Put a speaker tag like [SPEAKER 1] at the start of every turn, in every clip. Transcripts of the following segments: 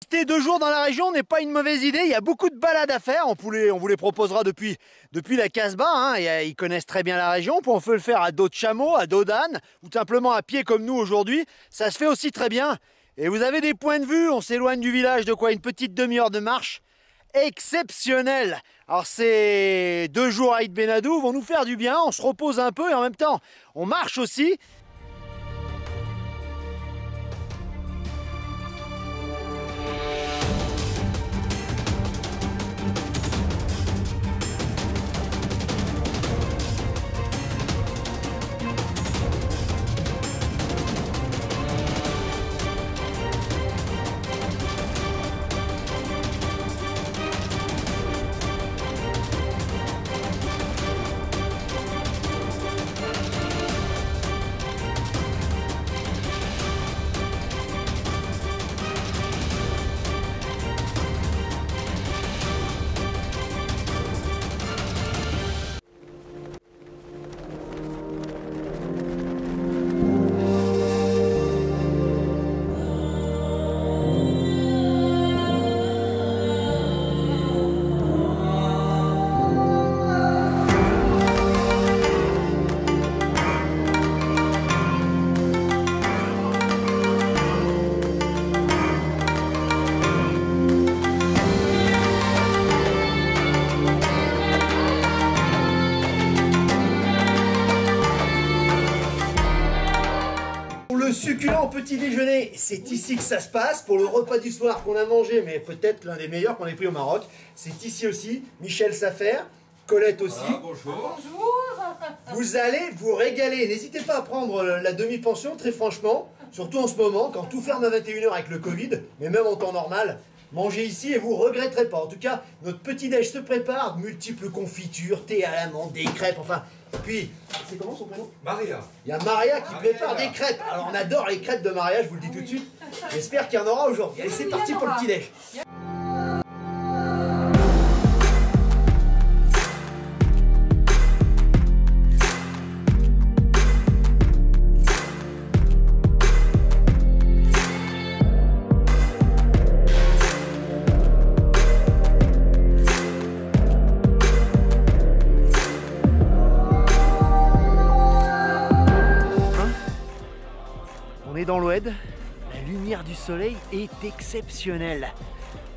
[SPEAKER 1] Rester 2 jours dans la région n'est pas une mauvaise idée, il y a beaucoup de balades à faire, on vous les proposera depuis la Casbah, hein, et, ils connaissent très bien la région, on peut le faire à dos de chameau, à dos d'âne, ou simplement à pied comme nous aujourd'hui, ça se fait aussi très bien. Et vous avez des points de vue, on s'éloigne du village de quoi, une petite demi-heure de marche, exceptionnel. Alors ces 2 jours à Aït Benadou vont nous faire du bien, on se repose un peu et en même temps on marche aussi. Le succulent petit déjeuner, c'est ici que ça se passe. Pour le repas du soir qu'on a mangé, mais peut-être l'un des meilleurs qu'on ait pris au Maroc, c'est ici aussi. Michel Safer, Colette aussi.
[SPEAKER 2] Ah, bonjour.
[SPEAKER 1] Vous allez vous régaler. N'hésitez pas à prendre la demi-pension, très franchement. Surtout en ce moment, quand tout ferme à 21 h avec le Covid, mais même en temps normal. Mangez ici et vous ne regretterez pas. En tout cas, notre petit-déj se prépare. Multiples confitures, thé à l'amande, des crêpes, enfin. Et puis, c'est comment son prénom?
[SPEAKER 2] Maria.
[SPEAKER 1] Il y a Maria qui
[SPEAKER 2] Maria.
[SPEAKER 1] prépare des crêpes. Alors on adore les crêpes de Maria, je vous le dis tout de suite. J'espère qu'il y en aura aujourd'hui. Allez, c'est parti pour le petit-déj. On est dans l'Oued, la lumière du soleil est exceptionnelle.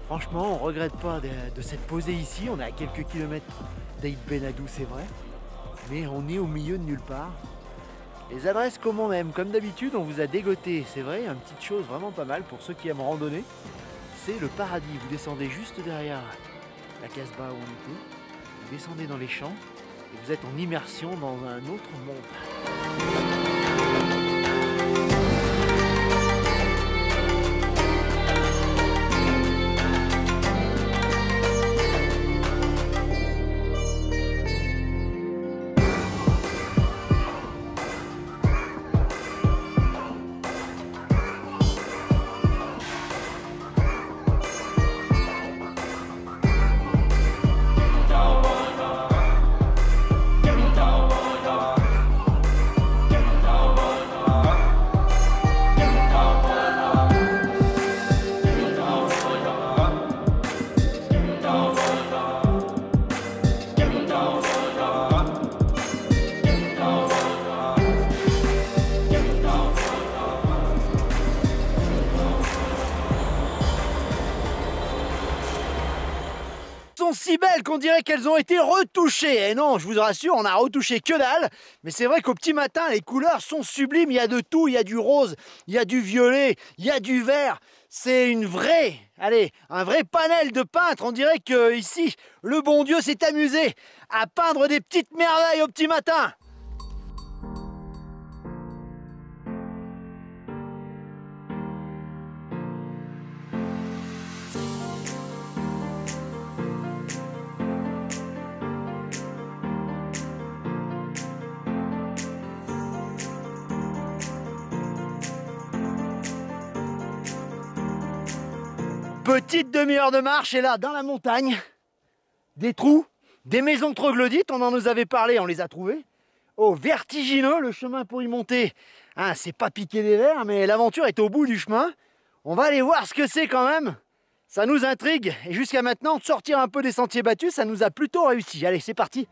[SPEAKER 1] Franchement, on ne regrette pas de s'être posé ici. On est à quelques kilomètres d'Aït Benadou, c'est vrai, mais on est au milieu de nulle part. Les adresses comme on aime, comme d'habitude, on vous a dégoté, c'est vrai, une petite chose vraiment pas mal pour ceux qui aiment randonner, c'est le paradis. Vous descendez juste derrière la Casbah où on était, vous descendez dans les champs et vous êtes en immersion dans un autre monde. Sont si belles qu'on dirait qu'elles ont été retouchées. Et non, je vous rassure, on a retouché que dalle. Mais c'est vrai qu'au petit matin, les couleurs sont sublimes. Il y a de tout, il y a du rose, il y a du violet, il y a du vert. C'est une vraie, allez, un vrai panel de peintres. On dirait que ici, le bon Dieu s'est amusé à peindre des petites merveilles au petit matin. Petite demi-heure de marche et là, dans la montagne, des trous, des maisons troglodytes, on en nous avait parlé, on les a trouvées. Oh, vertigineux, le chemin pour y monter. Hein, c'est pas piquer des vers, mais l'aventure est au bout du chemin. On va aller voir ce que c'est quand même. Ça nous intrigue et jusqu'à maintenant, de sortir un peu des sentiers battus, ça nous a plutôt réussi. Allez, c'est parti.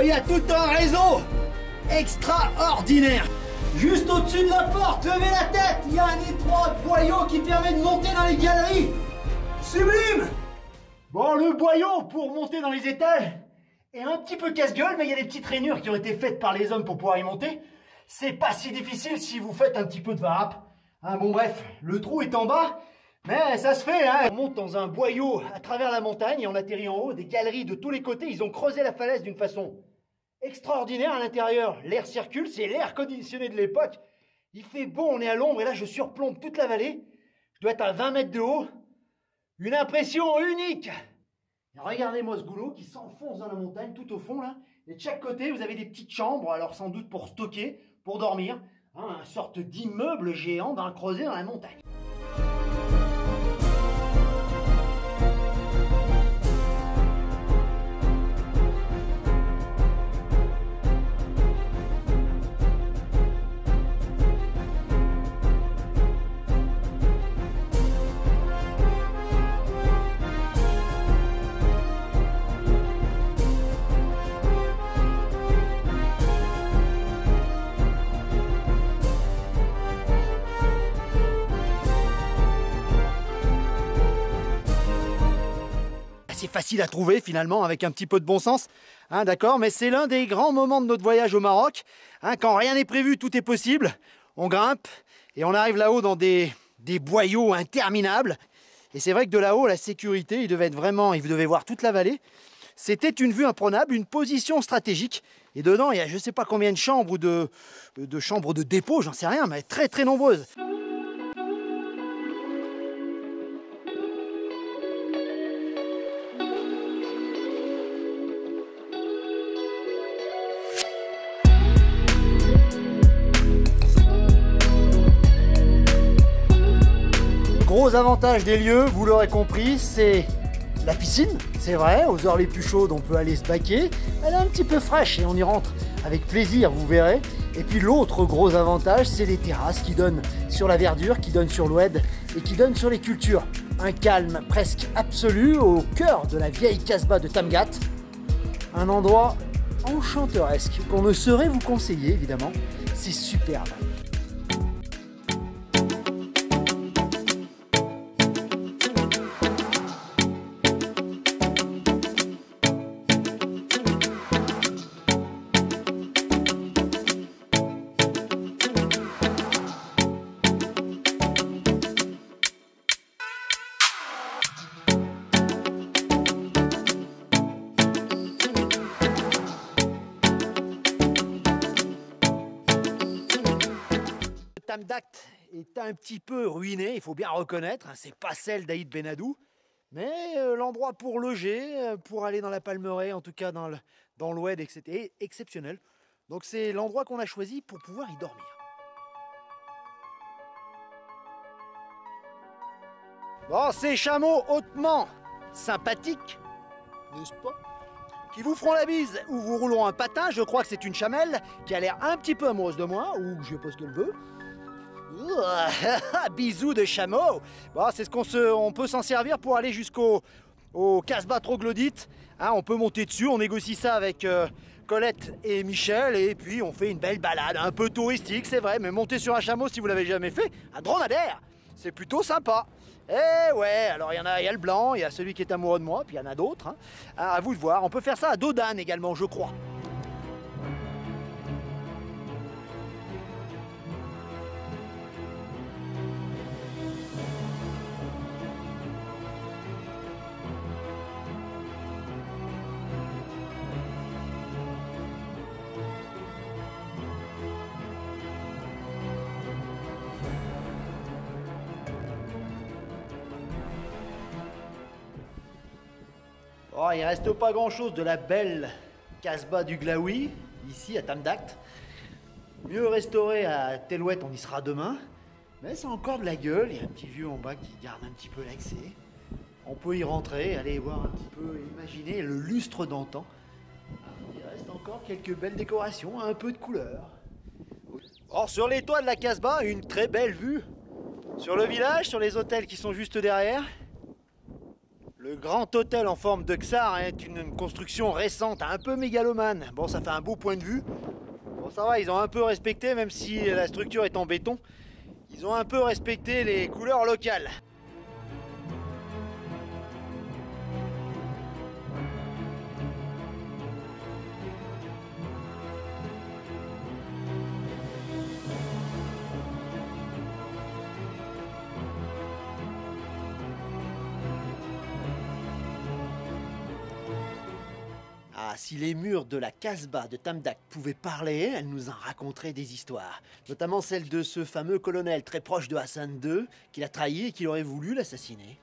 [SPEAKER 1] Il y a tout un réseau extraordinaire. Juste au-dessus de la porte, levez la tête, il y a un étroit boyau qui permet de monter dans les galeries. Sublime. Bon, le boyau pour monter dans les étages est un petit peu casse-gueule, mais il y a des petites rainures qui ont été faites par les hommes pour pouvoir y monter. C'est pas si difficile si vous faites un petit peu de varap. Hein, bon bref, le trou est en bas, mais ça se fait. Hein. On monte dans un boyau à travers la montagne et on atterrit en haut, des galeries de tous les côtés. Ils ont creusé la falaise d'une façon extraordinaire à l'intérieur. L'air circule, c'est l'air conditionné de l'époque. Il fait beau, on est à l'ombre et là je surplombe toute la vallée. Je dois être à 20 mètres de haut. Une impression unique. Et regardez-moi ce goulot qui s'enfonce dans la montagne tout au fond là. Et de chaque côté vous avez des petites chambres, alors sans doute pour stocker, pour dormir. Hein, une sorte d'immeuble géant d'un creuset dans la montagne. C'est facile à trouver finalement avec un petit peu de bon sens, hein, d'accord, mais c'est l'un des grands moments de notre voyage au Maroc. Hein, quand rien n'est prévu, tout est possible. On grimpe et on arrive là-haut dans des boyaux interminables. Et c'est vrai que de là-haut, la sécurité, il devait voir toute la vallée. C'était une vue imprenable, une position stratégique. Et dedans, il y a je ne sais pas combien de chambres ou de chambres de dépôt, j'en sais rien, mais très très nombreuses. Gros avantage des lieux, vous l'aurez compris, c'est la piscine, c'est vrai, aux heures les plus chaudes on peut aller se baquer, elle est un petit peu fraîche et on y rentre avec plaisir, vous verrez. Et puis l'autre gros avantage, c'est les terrasses qui donnent sur la verdure, qui donnent sur l'Oued et qui donnent sur les cultures. Un calme presque absolu au cœur de la vieille Casbah de Tamgat, un endroit enchanteresque qu'on ne saurait vous conseiller évidemment, c'est superbe. Tamgat est un petit peu ruiné, il faut bien reconnaître, hein, c'est pas celle d'Aïd Benadou, mais l'endroit pour loger, pour aller dans la Palmeraie, en tout cas dans l'Oued, est exceptionnel. Donc c'est l'endroit qu'on a choisi pour pouvoir y dormir. Bon, ces chameaux hautement sympathiques, n'est-ce pas, qui vous feront la bise ou vous rouleront un patin, je crois que c'est une chamelle qui a l'air un petit peu amoureuse de moi, ou je sais pas ce qu'elle veut. Bisous de chameau. Bon, c'est on peut s'en servir pour aller jusqu'au Casbah troglodyte. Hein, on peut monter dessus, on négocie ça avec Colette et Michel, et puis on fait une belle balade, un peu touristique, c'est vrai, mais monter sur un chameau, si vous l'avez jamais fait, un dromadaire, c'est plutôt sympa. Eh ouais, alors il y a le blanc, il y a celui qui est amoureux de moi, puis il y en a d'autres. Hein. À vous de voir, on peut faire ça à dos d'âne également, je crois. Bon, il reste pas grand-chose de la belle Casbah du Glaoui, ici à Tamdat. Mieux restauré à Telouet, on y sera demain. Mais c'est encore de la gueule, il y a un petit vieux en bas qui garde un petit peu l'accès. On peut y rentrer, aller voir un petit peu, imaginer le lustre d'antan. Il reste encore quelques belles décorations, un peu de couleur. Or, sur les toits de la Casbah, une très belle vue. Sur le village, sur les hôtels qui sont juste derrière. Le grand hôtel en forme de Ksar est une construction récente, un peu mégalomane. Bon, ça fait un beau point de vue. Bon, ça va, ils ont un peu respecté, même si la structure est en béton, ils ont un peu respecté les couleurs locales. Ah, si les murs de la Casbah de Tamdat pouvaient parler, elle nous en raconterait des histoires. Notamment celle de ce fameux colonel très proche de Hassan II, qui l'a trahi et qui aurait voulu l'assassiner.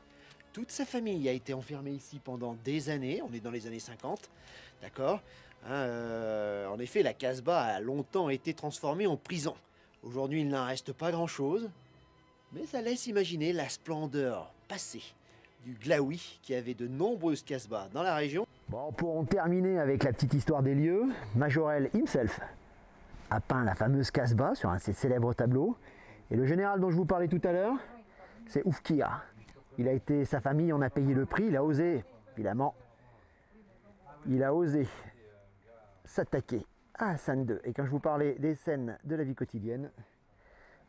[SPEAKER 1] Toute sa famille a été enfermée ici pendant des années, on est dans les années 50, d'accord en effet, la Casbah a longtemps été transformée en prison. Aujourd'hui, il n'en reste pas grand-chose, mais ça laisse imaginer la splendeur passée du Glaoui, qui avait de nombreuses Casbahs dans la région. Bon, pour en terminer avec la petite histoire des lieux, Majorel himself a peint la fameuse Casbah sur un de ses célèbres tableaux. Et le général dont je vous parlais tout à l'heure, c'est Oufkia. Sa famille en a payé le prix, il a osé, évidemment, il a osé s'attaquer à Hassan II. Et quand je vous parlais des scènes de la vie quotidienne,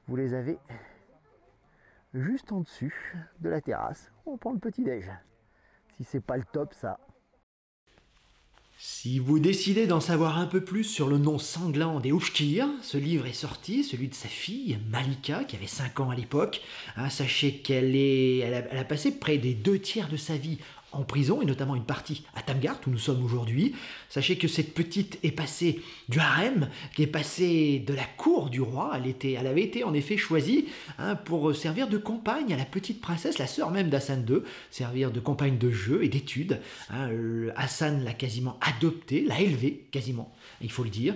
[SPEAKER 1] vous les avez juste en dessus de la terrasse où on prend le petit-déj. Si c'est pas le top, ça. Si vous décidez d'en savoir un peu plus sur le nom sanglant des Oufkirs, ce livre est sorti, celui de sa fille, Malika, qui avait 5 ans à l'époque. Sachez qu'elle a passé près des 2/3 de sa vie en prison, et notamment une partie à Tamgart, où nous sommes aujourd'hui. Sachez que cette petite est passée du harem, qui est passée de la cour du roi. Elle avait été en effet choisie pour servir de compagne à la petite princesse, la sœur même d'Hassan II, servir de compagne de jeu et d'études. Hassan l'a quasiment adoptée, l'a élevée quasiment, il faut le dire.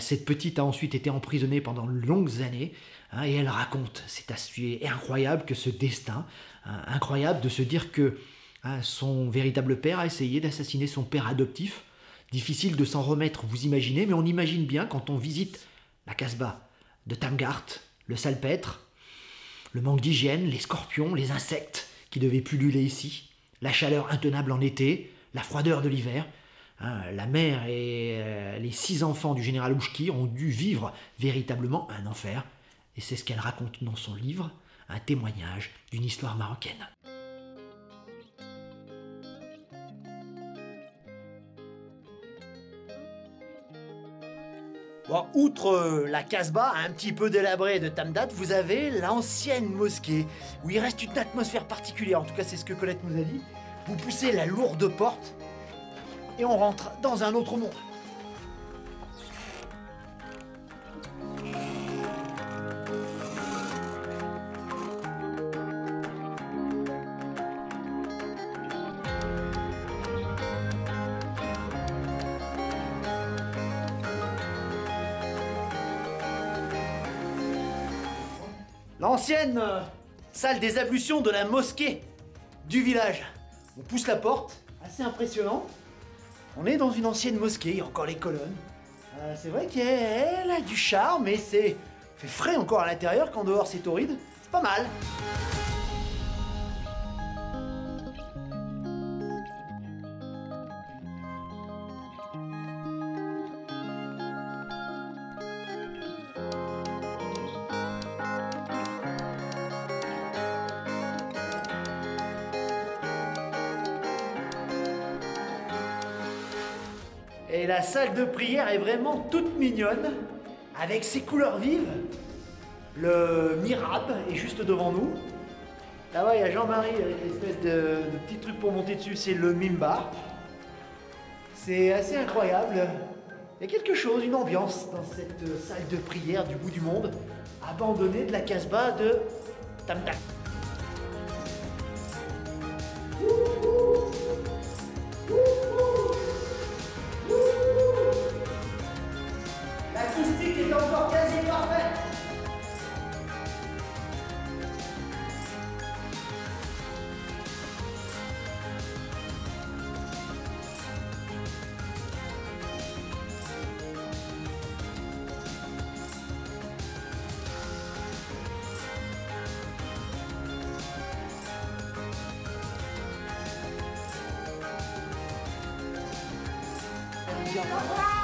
[SPEAKER 1] Cette petite a ensuite été emprisonnée pendant de longues années, et elle raconte, c'est assez incroyable que ce destin, incroyable de se dire que son véritable père a essayé d'assassiner son père adoptif. Difficile de s'en remettre, vous imaginez, mais on imagine bien quand on visite la Casbah de Tamgart, le salpêtre, le manque d'hygiène, les scorpions, les insectes qui devaient pulluler ici, la chaleur intenable en été, la froideur de l'hiver. La mère et les 6 enfants du général Oufkir ont dû vivre véritablement un enfer. Et c'est ce qu'elle raconte dans son livre, un témoignage d'une histoire marocaine. Bon, outre la Casbah un petit peu délabrée de Tamdat, vous avez l'ancienne mosquée, où il reste une atmosphère particulière, en tout cas c'est ce que Colette nous a dit. Vous poussez la lourde porte, et on rentre dans un autre monde. L'ancienne salle des ablutions de la mosquée du village. On pousse la porte, assez impressionnant. On est dans une ancienne mosquée, il y a encore les colonnes. C'est vrai qu'elle a du charme, mais c'est fait frais encore à l'intérieur, quand dehors c'est torride. C'est pas mal. Et la salle de prière est vraiment toute mignonne, avec ses couleurs vives. Le mihrab est juste devant nous. Là-bas, il y a Jean-Marie avec l'espèce de petit truc pour monter dessus, c'est le mimbar. C'est assez incroyable. Il y a quelque chose, une ambiance dans cette salle de prière du bout du monde, abandonnée de la Casbah de Tamdat. plaisir.